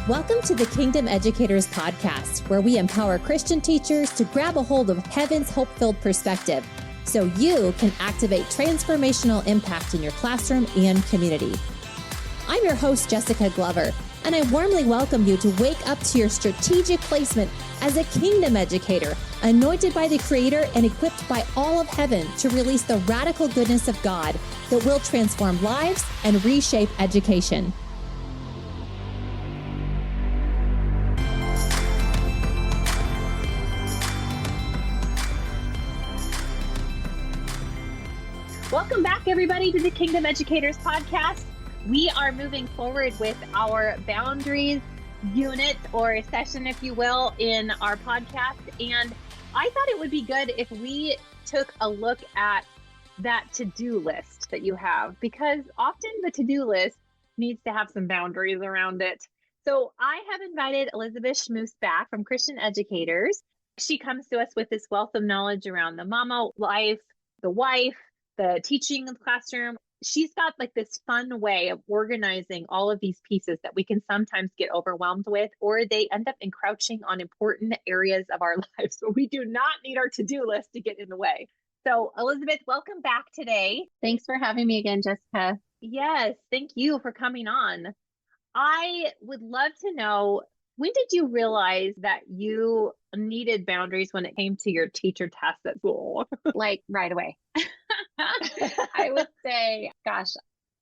Welcome to the Kingdom Educators podcast, where we empower Christian teachers to grab a hold of heaven's hope-filled perspective so you can activate transformational impact in your classroom and community. I'm your host, Jessica Glover, and I warmly welcome you to wake up to your strategic placement as a kingdom educator, anointed by the Creator and equipped by all of heaven to release the radical goodness of God that will transform lives and reshape education. Welcome back, everybody, to the Kingdom Educators podcast. We are moving forward with our boundaries unit or session, if you will, in our podcast. And I thought it would be good if we took a look at that to-do list that you have, because often the to-do list needs to have some boundaries around it. So I have invited Elizabeth Schmus back from Christian Educators. She comes to us with this wealth of knowledge around the mama life, the wife, the teaching in the classroom. She's got like this fun way of organizing all of these pieces that we can sometimes get overwhelmed with, or they end up encroaching on important areas of our lives. So we do not need our to-do list to get in the way. So Elizabeth, welcome back today. Thanks for having me again, Jessica. Yes, thank you for coming on. I would love to know, when did you realize that you needed boundaries when it came to your teacher tasks at school? Like right away. I would say, gosh,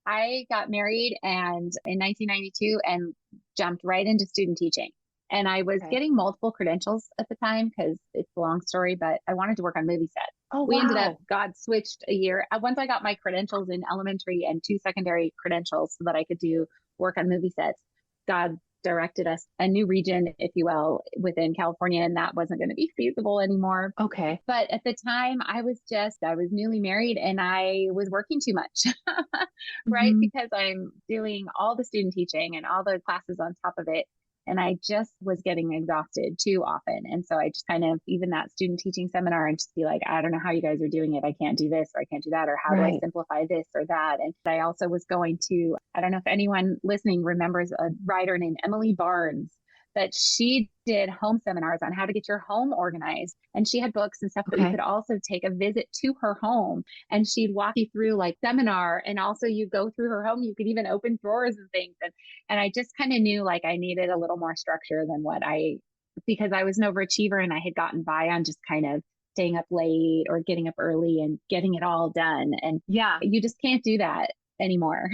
I got married and in 1992 and jumped right into student teaching. And I was getting multiple credentials at the time because it's a long story, but I wanted to work on movie sets. Oh, we wow. ended up, God switched a year. Once I got my credentials in elementary and 2 secondary credentials so that I could do work on movie sets, God directed us a new region, if you will, within California, and that wasn't going to be feasible anymore. Okay. But at the time I was newly married and I was working too much, right? Mm-hmm. Because I'm doing all the student teaching and all the classes on top of it. And I just was getting exhausted too often. And so I just kind of, even that student teaching seminar, and just be like, I don't know how you guys are doing it. I can't do this, or I can't do that, or how do I simplify this or that? And I also was going to, I don't know if anyone listening remembers a writer named Emily Barnes, that she did home seminars on how to get your home organized. And she had books and stuff that you could also take a visit to her home. And she'd walk you through like seminar. And also you go through her home, you could even open drawers and things. And I just kind of knew like I needed a little more structure than because I was an overachiever and I had gotten by on just kind of staying up late or getting up early and getting it all done. And you just can't do that anymore.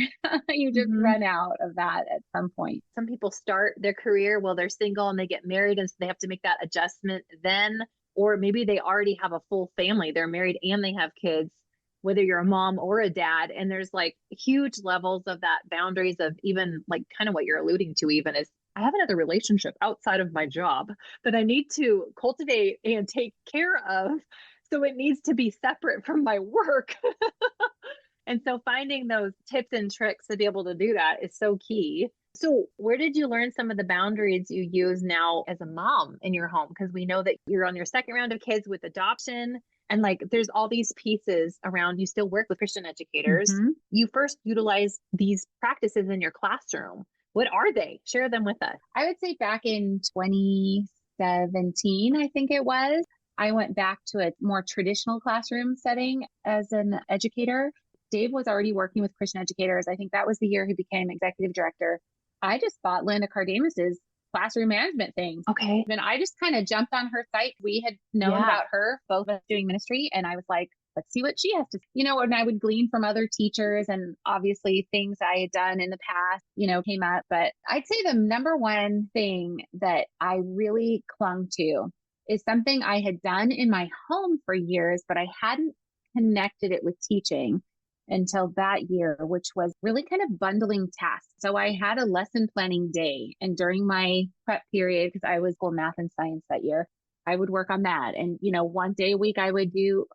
You just run out of that at some point. Some people start their career while they're single and they get married, and so they have to make that adjustment then, or maybe they already have a full family. They're married and they have kids, whether you're a mom or a dad. And there's like huge levels of that boundaries of even like kind of what you're alluding to even is, I have another relationship outside of my job that I need to cultivate and take care of. So it needs to be separate from my work. And so finding those tips and tricks to be able to do that is so key. So where did you learn some of the boundaries you use now as a mom in your home? Because we know that you're on your second round of kids with adoption, and like there's all these pieces around. You still work with Christian educators. You first utilize these practices in your classroom. What are they? Share them with us. I would say back in 2017, I think it was, I went back to a more traditional classroom setting as an educator. Dave was already working with Christian educators. I think that was the year he became executive director. I just bought Linda Cardamus's classroom management thing. Okay. And I just kind of jumped on her site. We had known about her, both of us doing ministry. And I was like, let's see what she has to, and I would glean from other teachers, and obviously things I had done in the past, came up. But I'd say the number one thing that I really clung to is something I had done in my home for years, but I hadn't connected it with teaching until that year, which was really kind of bundling tasks. So I had a lesson planning day, and during my prep period, because I was school math and science that year, I would work on that. And, one day a week, I would do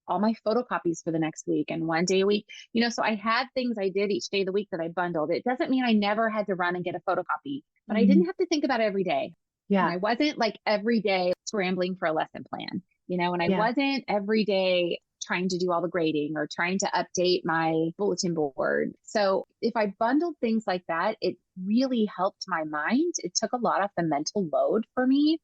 all my photocopies for the next week. And one day a week, so I had things I did each day of the week that I bundled. It doesn't mean I never had to run and get a photocopy, but I didn't have to think about it every day. Yeah. And I wasn't like every day scrambling for a lesson plan, and I wasn't every day trying to do all the grading or trying to update my bulletin board. So if I bundled things like that, it really helped my mind. It took a lot off the mental load for me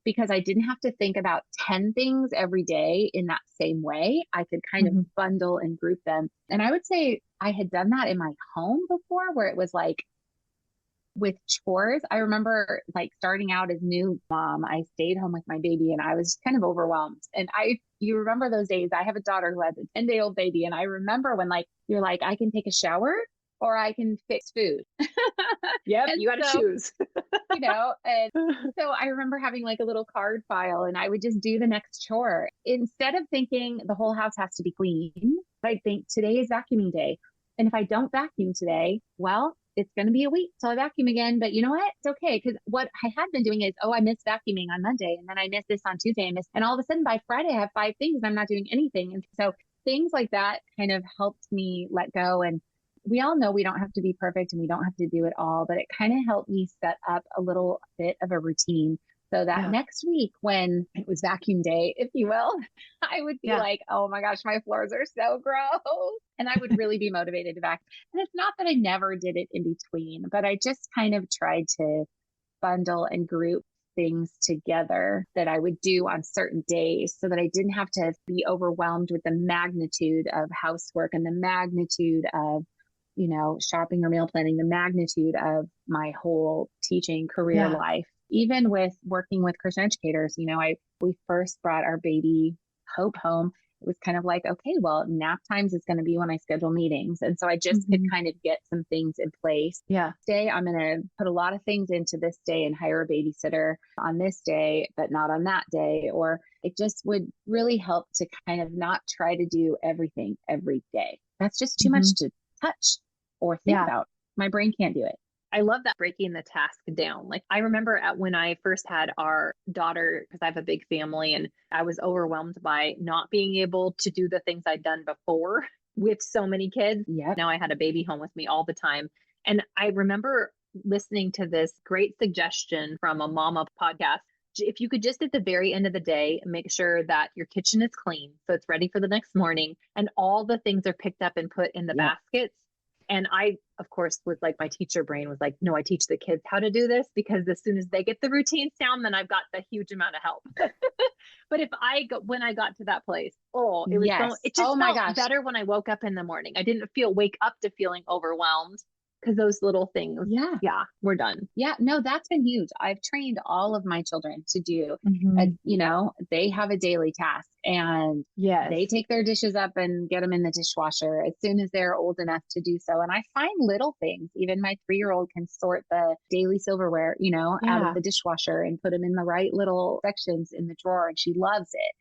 because I didn't have to think about 10 things every day in that same way. I could kind of bundle and group them. And I would say I had done that in my home before, where it was like with chores. I remember like starting out as new mom, I stayed home with my baby and I was kind of overwhelmed. And you remember those days. I have a daughter who has a 10-day-old baby. And I remember when like, you're like, I can take a shower or I can fix food. Yep. You got to choose. And so I remember having like a little card file and I would just do the next chore. Instead of thinking the whole house has to be clean, I'd think today is vacuuming day. And if I don't vacuum today, well, it's going to be a week till I vacuum again. But you know what? It's okay. Because what I had been doing is, I missed vacuuming on Monday. And then I missed this on Tuesday. And all of a sudden by Friday, I have 5 things and I'm not doing anything. And so things like that kind of helped me let go. And we all know we don't have to be perfect and we don't have to do it all, but it kind of helped me set up a little bit of a routine so that next week when it was vacuum day, if you will, I would be like, oh my gosh, my floors are so gross. And I would really be motivated to vacuum. And it's not that I never did it in between, but I just kind of tried to bundle and group things together that I would do on certain days so that I didn't have to be overwhelmed with the magnitude of housework and the magnitude of shopping or meal planning, the magnitude of my whole teaching career life. Even with working with Christian educators, we first brought our baby Hope home. It was kind of like, okay, well, nap times is going to be when I schedule meetings. And so I just could kind of get some things in place. Yeah. Today, I'm going to put a lot of things into this day and hire a babysitter on this day, but not on that day. Or it just would really help to kind of not try to do everything every day. That's just too much to touch or think about. My brain can't do it. I love that, breaking the task down. Like I remember when I first had our daughter, because I have a big family and I was overwhelmed by not being able to do the things I'd done before with so many kids. Yep. Now I had a baby home with me all the time. And I remember listening to this great suggestion from a mama podcast. If you could just at the very end of the day, make sure that your kitchen is clean, so it's ready for the next morning and all the things are picked up and put in the baskets. And I, of course, with like my teacher brain was like, no, I teach the kids how to do this because as soon as they get the routines down, then I've got a huge amount of help. But when I got to that place, it just felt better when I woke up in the morning. I didn't wake up to feeling overwhelmed because those little things, we're done. Yeah, no, that's been huge. I've trained all of my children to do, they have a daily task and they take their dishes up and get them in the dishwasher as soon as they're old enough to do so. And I find little things, even my 3-year-old can sort the daily silverware, out of the dishwasher and put them in the right little sections in the drawer. And she loves it.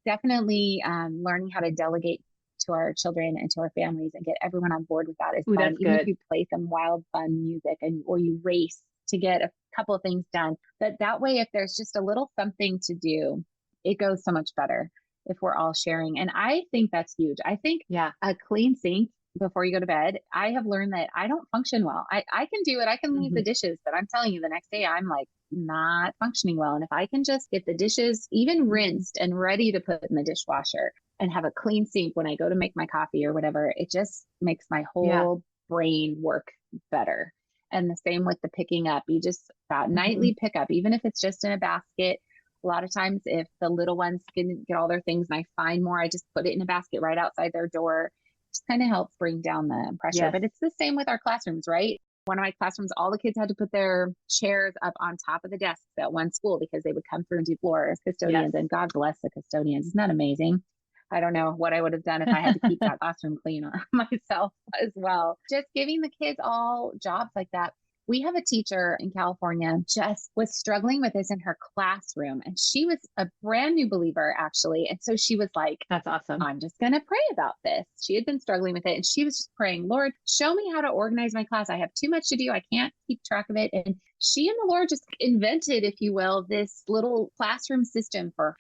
Definitely learning how to delegate to our children and to our families and get everyone on board with that is fun. Even if you play some wild, fun music or you race to get a couple of things done. But that way, if there's just a little something to do, it goes so much better if we're all sharing. And I think that's huge. I think a clean sink before you go to bed, I have learned that I don't function well. I can do it. I can leave the dishes, but I'm telling you, the next day I'm like not functioning well. And if I can just get the dishes even rinsed and ready to put in the dishwasher and have a clean sink when I go to make my coffee or whatever, it just makes my whole brain work better. And the same with the picking up. You just that nightly pickup, even if it's just in a basket. A lot of times if the little ones didn't get all their things and I find more, I just put it in a basket right outside their door. Just kind of helps bring down the pressure. Yes. But it's the same with our classrooms, right? One of my classrooms, all the kids had to put their chairs up on top of the desks at one school because they would come through and do floor as custodians. Yes. And God bless the custodians. Isn't that amazing? I don't know what I would have done if I had to keep that classroom clean myself as well. Just giving the kids all jobs like that. We have a teacher in California just was struggling with this in her classroom. And she was a brand new believer, actually. And so she was like, that's awesome. I'm just going to pray about this. She had been struggling with it. And she was just praying, Lord, show me how to organize my class. I have too much to do. I can't keep track of it. And she and the Lord just invented, if you will, this little classroom system for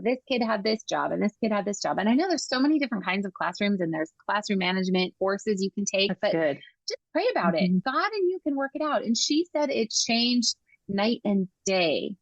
this kid had this job and this kid had this job. And I know there's so many different kinds of classrooms and there's classroom management courses you can take, that's but good. Just pray about it. God and you can work it out. And she said it changed night and day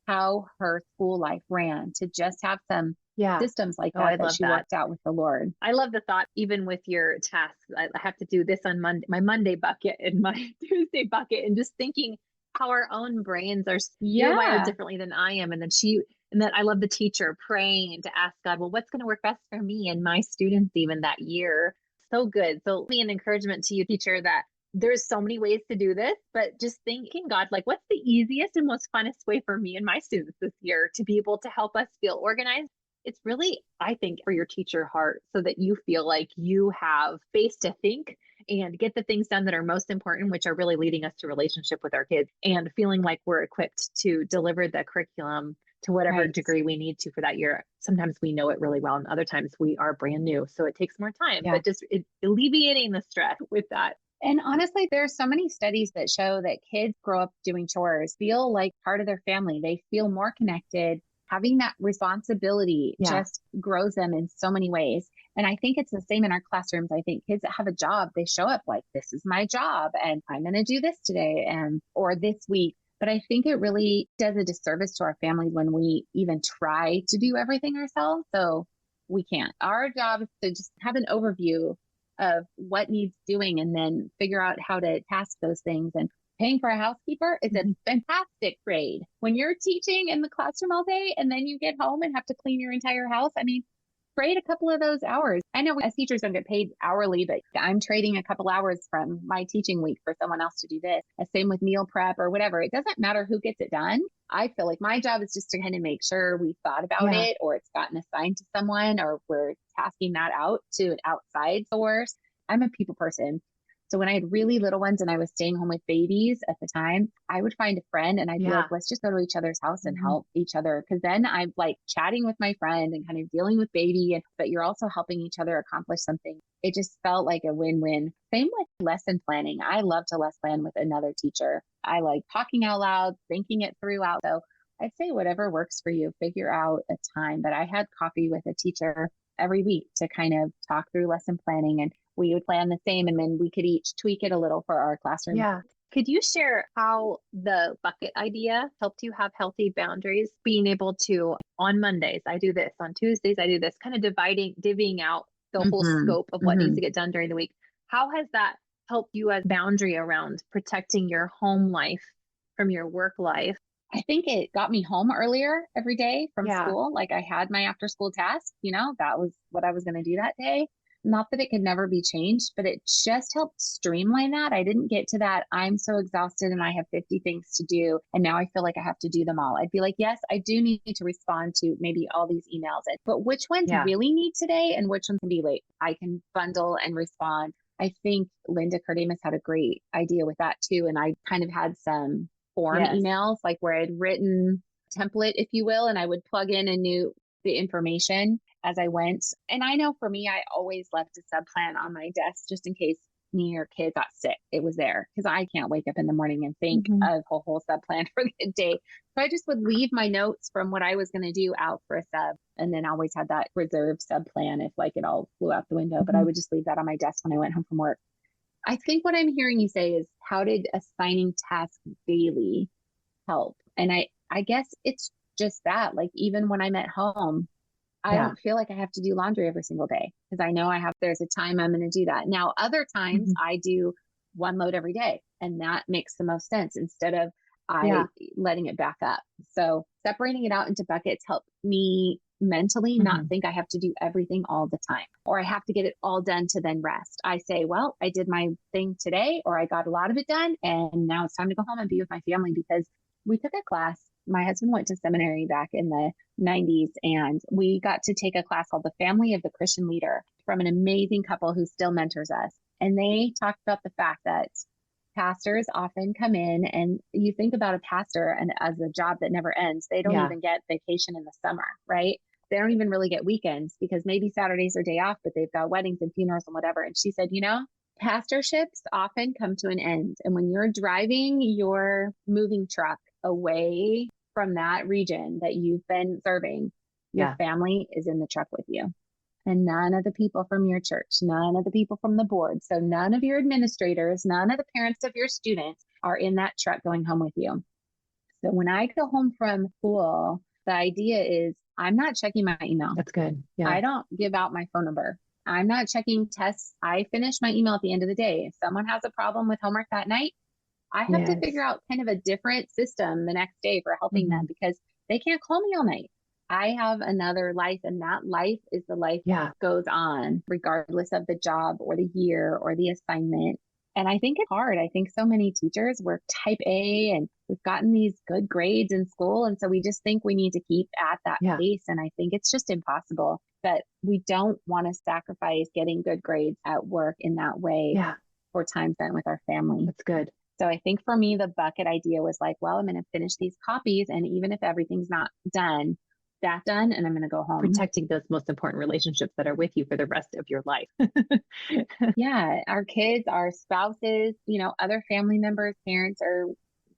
how her school life ran, to just have some Yeah. systems like Oh, I that love she that. worked out with the Lord. I love the thought, even with your tasks. I have to do this on Monday, my Monday bucket and my Tuesday bucket, and just thinking how our own brains are, you're wired Yeah. differently than I am. And then I love the teacher praying to ask God, well, what's going to work best for me and my students even that year? So good. So be an encouragement to you, teacher, that there's so many ways to do this, but just thinking, God, like, what's the easiest and most funnest way for me and my students this year to be able to help us feel organized? It's really, I think, for your teacher heart, so that you feel like you have space to think and get the things done that are most important, which are really leading us to relationship with our kids, and feeling like we're equipped to deliver the curriculum to whatever Right. degree we need to for that year. Sometimes we know it really well, and other times we are brand new. So it takes more time, Yeah. but just alleviating the stress with that. And honestly, there's so many studies that show that kids grow up doing chores, feel like part of their family. They feel more connected. Having that responsibility just grows them in so many ways. And I think it's the same in our classrooms. I think kids that have a job, they show up like, this is my job and I'm going to do this today and or this week. But I think it really does a disservice to our families when we even try to do everything ourselves. So we can't. Our job is to just have an overview of what needs doing and then figure out how to task those things. And paying for a housekeeper is a fantastic trade. When you're teaching in the classroom all day and then you get home and have to clean your entire house, I mean, trade a couple of those hours. I know as teachers don't get paid hourly, but I'm trading a couple hours from my teaching week for someone else to do this. Same with meal prep or whatever. It doesn't matter who gets it done. I feel like my job is just to kind of make sure we thought about it, or it's gotten assigned to someone, or we're tasking that out to an outside source. I'm a people person. So when I had really little ones and I was staying home with babies at the time, I would find a friend and I'd be like, let's just go to each other's house and help each other. Cause then I'm like chatting with my friend and kind of dealing with baby, but you're also helping each other accomplish something. It just felt like a win-win. Same with lesson planning. I love to lesson plan with another teacher. I like talking out loud, thinking it through out. So I'd say whatever works for you, figure out a time. But I had coffee with a teacher every week to kind of talk through lesson planning, and we would plan the same, and then we could each tweak it a little for our classroom. Yeah. Could you share how the bucket idea helped you have healthy boundaries? Being able to, on Mondays, I do this, on Tuesdays, I do this, kind of divvying out the whole scope of what needs to get done during the week. How has that helped you as boundary around protecting your home life from your work life? I think it got me home earlier every day from school. Like I had my after school task, that was what I was going to do that day. Not that it could never be changed, but it just helped streamline that. I didn't get to that, I'm so exhausted and I have 50 things to do, and now I feel like I have to do them all. I'd be like, yes, I do need to respond to maybe all these emails, but which ones really need today and which ones can be late? I can bundle and respond. I think Linda Cardamus had a great idea with that too. And I kind of had some form emails, like where I'd written template, if you will, and I would plug in the information as I went. And I know for me, I always left a sub plan on my desk just in case me or kid got sick. It was there because I can't wake up in the morning and think of a whole sub plan for the day. So I just would leave my notes from what I was going to do out for a sub, and then always had that reserved sub plan if like it all flew out the window. But I would just leave that on my desk when I went home from work. I think what I'm hearing you say is, how did assigning tasks daily help? And I guess it's just that, like, even when I'm at home, I don't feel like I have to do laundry every single day because I know there's a time I'm going to do that. Now, other times I do one load every day, and that makes the most sense instead of letting it back up. So separating it out into buckets helped me mentally not think I have to do everything all the time, or I have to get it all done to then rest. I say, well, I did my thing today, or I got a lot of it done, and now it's time to go home and be with my family. Because we took a class. My husband went to seminary back in the 90s, and we got to take a class called The Family of the Christian Leader from an amazing couple who still mentors us. And they talked about the fact that pastors often come in, and you think about a pastor and as a job that never ends. They don't even get vacation in the summer, right? They don't even really get weekends because maybe Saturdays are day off, but they've got weddings and funerals and whatever. And she said, pastorships often come to an end. And when you're driving your moving truck away from that region that you've been serving, your family is in the truck with you. And none of the people from your church, none of the people from the board, so none of your administrators, none of the parents of your students are in that truck going home with you. So when I go home from school, the idea is I'm not checking my email. That's good. Yeah. I don't give out my phone number. I'm not checking tests. I finish my email at the end of the day. If someone has a problem with homework that night, I have to figure out kind of a different system the next day for helping them because they can't call me all night. I have another life, and that life is the life that goes on regardless of the job or the year or the assignment. And I think it's hard. I think so many teachers were type A and we've gotten these good grades in school. And so we just think we need to keep at that pace. And I think it's just impossible. But we don't want to sacrifice getting good grades at work in that way for time spent with our family. That's good. So I think for me, the bucket idea was like, well, I'm going to finish these copies. And even if everything's not done, that's done. And I'm going to go home. Protecting those most important relationships that are with you for the rest of your life. Yeah. Our kids, our spouses, other family members, parents or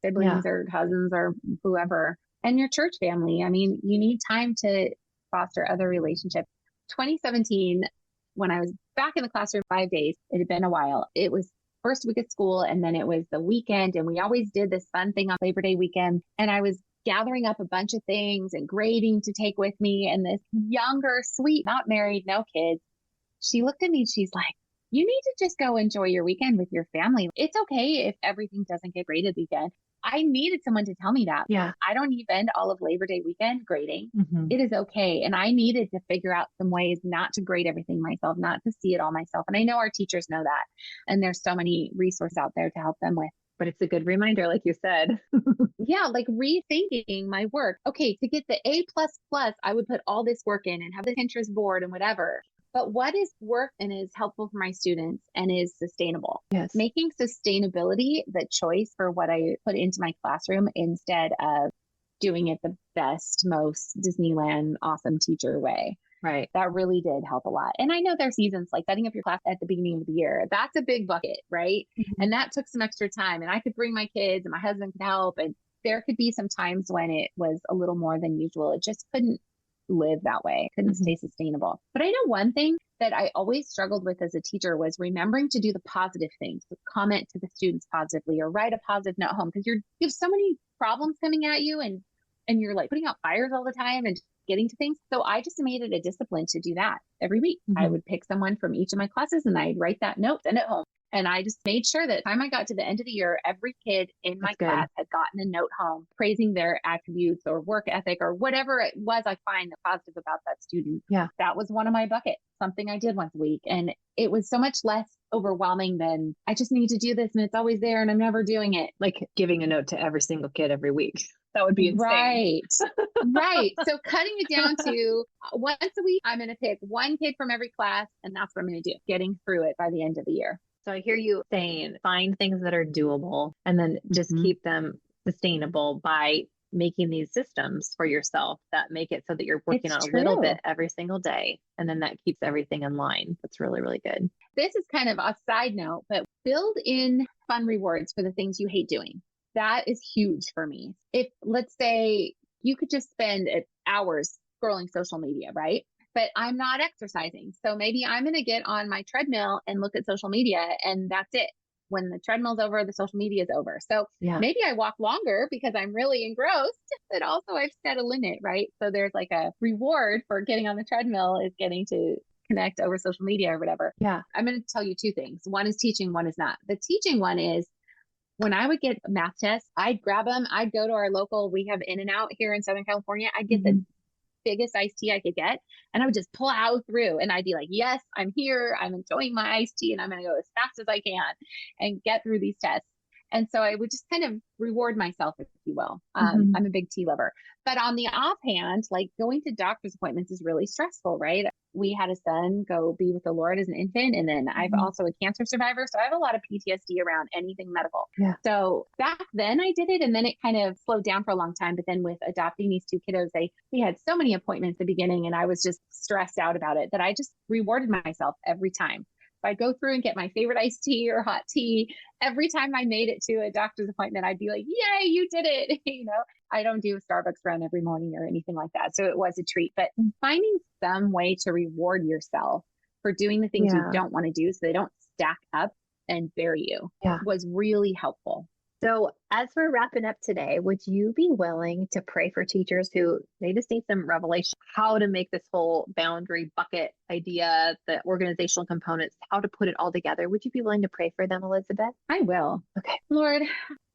siblings or cousins or whoever, and your church family. I mean, you need time to foster other relationships. 2017, when I was back in the classroom 5 days, it had been a while. It was first week of school, and then it was the weekend, and we always did this fun thing on Labor Day weekend. And I was gathering up a bunch of things and grading to take with me. And this younger, sweet, not married, no kids, she looked at me and she's like, you need to just go enjoy your weekend with your family. It's okay if everything doesn't get graded weekend. I needed someone to tell me that. Yeah. I don't spend all of Labor Day weekend grading. It is okay. And I needed to figure out some ways not to grade everything myself, not to see it all myself. And I know our teachers know that. And there's so many resources out there to help them with. But it's a good reminder, like you said. Yeah, like rethinking my work. Okay, to get the A++, I would put all this work in and have the Pinterest board and whatever. But what is work and is helpful for my students and is sustainable? Yes. Making sustainability the choice for what I put into my classroom instead of doing it the best, most Disneyland awesome teacher way. Right. That really did help a lot. And I know there's seasons like setting up your class at the beginning of the year. That's a big bucket, right? And that took some extra time. And I could bring my kids and my husband could help. And there could be some times when it was a little more than usual. It just couldn't live that way. It couldn't stay sustainable. But I know one thing that I always struggled with as a teacher was remembering to do the positive things, to comment to the students positively or write a positive note home because you have so many problems coming at you and you're like putting out fires all the time and getting to things. So I just made it a discipline to do that every week. I would pick someone from each of my classes and I'd write that note, send it home. And I just made sure that by the time I got to the end of the year, every kid in my class had gotten a note home praising their attributes or work ethic or whatever it was I find positive about that student. Yeah. That was one of my buckets, something I did once a week. And it was so much less overwhelming than I just need to do this and it's always there and I'm never doing it. Like giving a note to every single kid every week. That would be insane. Right. Right. So cutting it down to once a week, I'm going to pick one kid from every class and that's what I'm going to do, getting through it by the end of the year. So I hear you saying find things that are doable and then just keep them sustainable by making these systems for yourself that make it so that you're working on a little bit every single day. And then that keeps everything in line. That's really, really good. This is kind of a side note, but build in fun rewards for the things you hate doing. That is huge for me. If let's say you could just spend hours scrolling social media, right? But I'm not exercising. So maybe I'm going to get on my treadmill and look at social media and that's it. When the treadmill's over, the social media is over. So maybe I walk longer because I'm really engrossed, but also I've set a limit, right? So there's like a reward for getting on the treadmill is getting to connect over social media or whatever. Yeah. I'm going to tell you two things. One is teaching, one is not. The teaching one is when I would get math tests, I'd grab them. I'd go to our local, we have In-N-Out here in Southern California. I'd get the biggest iced tea I could get. And I would just plow through and I'd be like, yes, I'm here. I'm enjoying my iced tea and I'm going to go as fast as I can and get through these tests. And so I would just kind of reward myself, if you will. I'm a big tea lover. But on the offhand, like going to doctor's appointments is really stressful, right? We had a son go be with the Lord as an infant. And then I'm also a cancer survivor. So I have a lot of PTSD around anything medical. Yeah. So back then I did it and then it kind of slowed down for a long time. But then with adopting these two kiddos, we had so many appointments at the beginning and I was just stressed out about it that I just rewarded myself every time. If I'd go through and get my favorite iced tea or hot tea, every time I made it to a doctor's appointment, I'd be like, yay, you did it. I don't do a Starbucks run every morning or anything like that. So it was a treat, but finding some way to reward yourself for doing the things you don't want to do so they don't stack up and bury you was really helpful. So, as we're wrapping up today, would you be willing to pray for teachers who they just need some revelation how to make this whole boundary bucket idea, the organizational components, how to put it all together? Would you be willing to pray for them, Elizabeth? I will. Okay. Lord,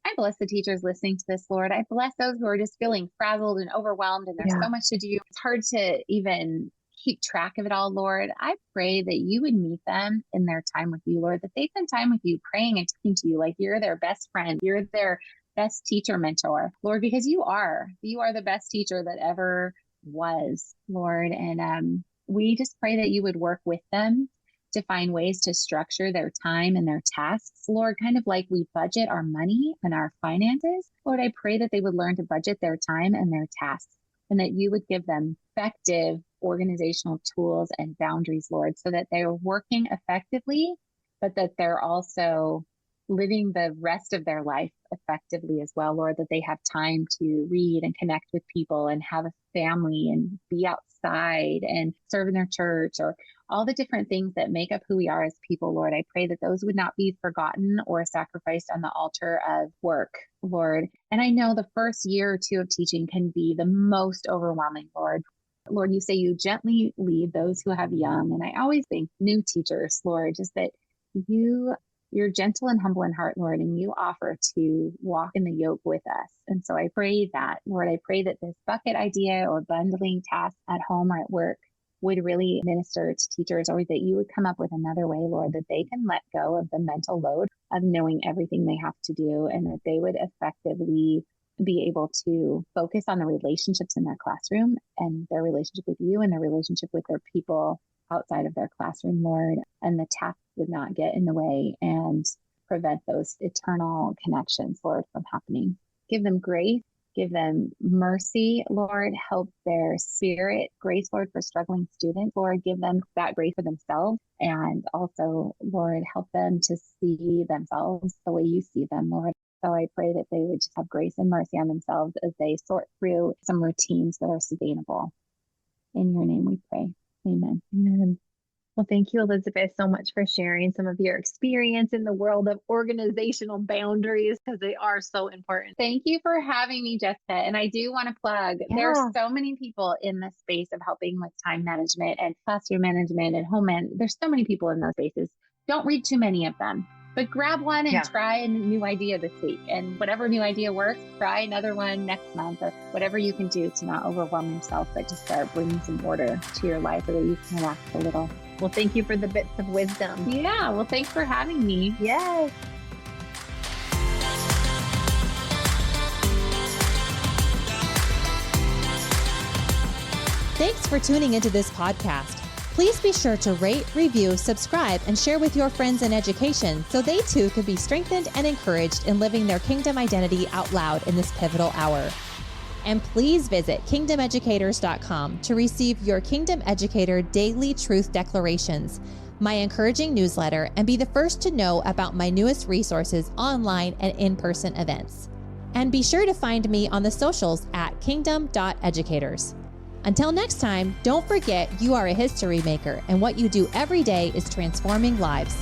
I bless the teachers listening to this, Lord. I bless those who are just feeling frazzled and overwhelmed, and there's so much to do. It's hard to even keep track of it all, Lord. I pray that you would meet them in their time with you, Lord, that they spend time with you, praying and talking to you like you're their best friend. You're their best teacher mentor, Lord, because you are the best teacher that ever was, Lord. And we just pray that you would work with them to find ways to structure their time and their tasks, Lord, kind of like we budget our money and our finances. Lord, I pray that they would learn to budget their time and their tasks, and that you would give them effective organizational tools and boundaries, Lord, so that they're working effectively, but that they're also living the rest of their life effectively as well, Lord, that they have time to read and connect with people and have a family and be outside and serve in their church, or all the different things that make up who we are as people, Lord. I pray that those would not be forgotten or sacrificed on the altar of work, Lord. And I know the first year or two of teaching can be the most overwhelming, Lord. Lord, you say you gently lead those who have young. And I always think new teachers, Lord, just that you're gentle and humble in heart, Lord, and you offer to walk in the yoke with us. And so I pray that, Lord, I pray that this bucket idea or bundling tasks at home or at work would really minister to teachers, or that you would come up with another way, Lord, that they can let go of the mental load of knowing everything they have to do, and that they would effectively be able to focus on the relationships in their classroom and their relationship with you and their relationship with their people outside of their classroom, Lord, and the tasks would not get in the way and prevent those eternal connections, Lord, from happening. Give them grace, give them mercy, Lord, help their spirit, grace, Lord, for struggling students, Lord, give them that grace for themselves, and also, Lord, help them to see themselves the way you see them, Lord. So I pray that they would just have grace and mercy on themselves as they sort through some routines that are sustainable. In your name we pray. Amen. Amen. Well, thank you, Elizabeth, so much for sharing some of your experience in the world of organizational boundaries, because they are so important. Thank you for having me, Jessica. And I do want to plug, there are so many people in the space of helping with time management and classroom management and home management. There's so many people in those spaces. Don't read too many of them, but grab one and try a new idea this week. And whatever new idea works, try another one next month, or whatever you can do to not overwhelm yourself, but to start bringing some order to your life so that you can relax a little. Well, thank you for the bits of wisdom. Yeah. Well, thanks for having me. Yes. Thanks for tuning into this podcast. Please be sure to rate, review, subscribe, and share with your friends in education so they too can be strengthened and encouraged in living their kingdom identity out loud in this pivotal hour. And please visit kingdomeducators.com to receive your Kingdom Educator Daily Truth Declarations, my encouraging newsletter, and be the first to know about my newest resources online and in-person events. And be sure to find me on the socials at kingdom.educators. Until next time, don't forget you are a history maker, and what you do every day is transforming lives.